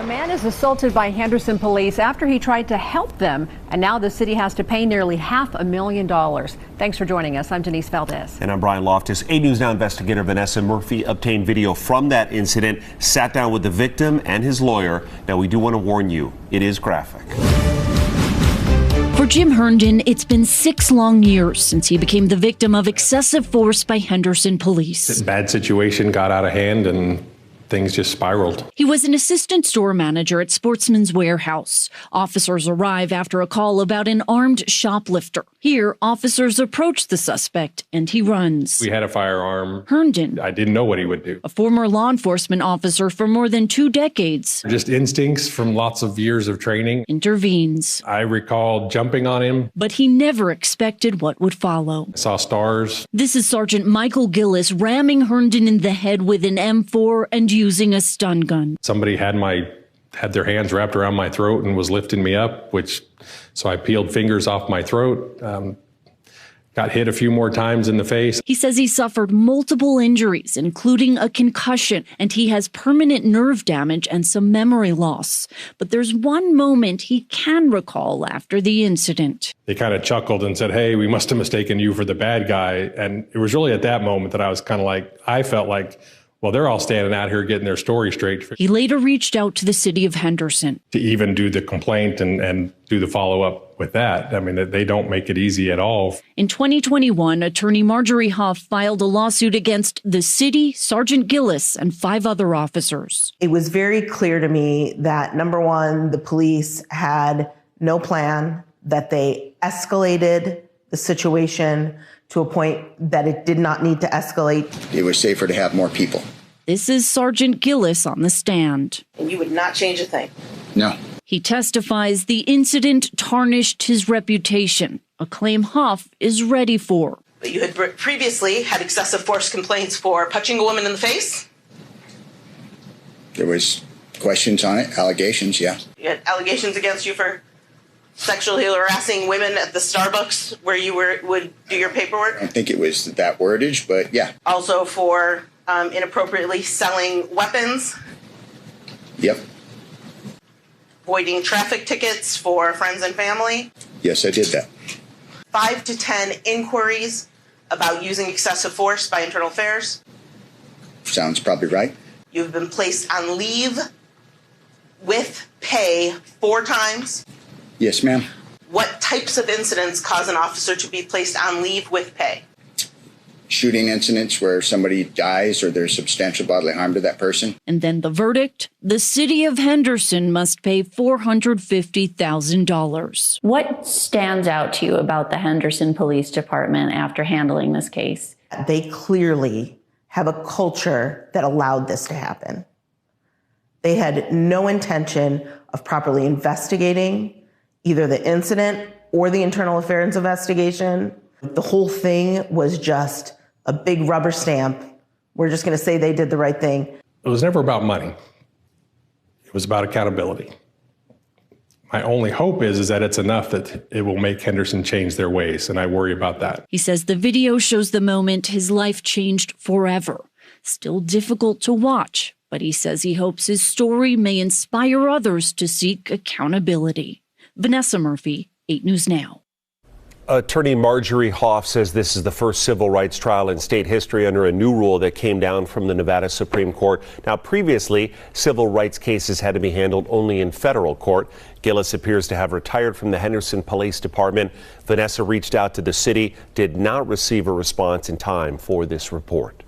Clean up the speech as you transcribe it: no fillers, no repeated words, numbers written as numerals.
A man is assaulted by Henderson police after he tried to help them, and now the city has to pay nearly $500,000. Thanks for joining us. I'm Denise Valdez. And I'm Brian Loftus. 8 News Now investigator Vanessa Murphy obtained video from that incident, sat down with the victim and his lawyer. Now, we do want to warn you, it is graphic. For Jim Herndon, it's been 6 long years since he became the victim of excessive force by Henderson police. A bad situation got out of hand and things just spiraled. He was an assistant store manager at Sportsman's Warehouse. Officers arrive after a call about an armed shoplifter. Here, officers approach the suspect and he runs. We had a firearm. Herndon, I didn't know what he would do. a former law enforcement officer for more than 2 decades, Just instincts from lots of years of training. intervenes. I recall jumping on him. But he never expected what would follow. I saw stars. This is Sergeant Michael Gillis ramming Herndon in the head with an M4 and using a stun gun. Somebody had their hands wrapped around my throat and was lifting me up, so I peeled fingers off my throat. Got hit a few more times in the face. He says he suffered multiple injuries, including a concussion, and he has permanent nerve damage and some memory loss. But there's one moment he can recall after the incident. They kind of chuckled and said, "Hey, we must have mistaken you for the bad guy." And it was really at that moment that I was kind of like, I felt like, well, they're all standing out here getting their story straight. He later reached out to the city of Henderson To even do the complaint and do the follow-up with that. I mean, they don't make it easy at all. In 2021, attorney Marjorie Huff filed a lawsuit against the city, Sergeant Gillis, and 5 other officers. It was very clear to me that, number one, the police had no plan, that they escalated the situation to a point that it did not need to escalate. It was safer to have more people. This is Sergeant Gillis on the stand. And you would not change a thing. No. He testifies the incident tarnished his reputation, a claim Huff is ready for. But you had previously had excessive force complaints for punching a woman in the face. There was questions on it, allegations, yeah. You had allegations against you for sexually harassing women at the Starbucks where you would do your paperwork. I don't think it was that wordage, but yeah. Also for inappropriately selling weapons. Yep. Voiding traffic tickets for friends and family. Yes, I did that. 5 to 10 inquiries about using excessive force by Internal Affairs. Sounds probably right. You've been placed on leave with pay 4 times. Yes, ma'am. What types of incidents cause an officer to be placed on leave with pay? Shooting incidents where somebody dies or there's substantial bodily harm to that person. And then the verdict, the city of Henderson must pay $450,000. What stands out to you about the Henderson Police Department after handling this case? They clearly have a culture that allowed this to happen. They had no intention of properly investigating either the incident or the internal affairs investigation. The whole thing was just a big rubber stamp. We're just going to say they did the right thing. It was never about money. It was about accountability. My only hope is that it's enough that it will make Henderson change their ways, and I worry about that. He says the video shows the moment his life changed forever. Still difficult to watch, but he says he hopes his story may inspire others to seek accountability. Vanessa Murphy, 8 News Now. Attorney Marjorie Huff says this is the first civil rights trial in state history under a new rule that came down from the Nevada Supreme Court. Now, previously, civil rights cases had to be handled only in federal court. Gillis appears to have retired from the Henderson Police Department. Vanessa reached out to the city, did not receive a response in time for this report.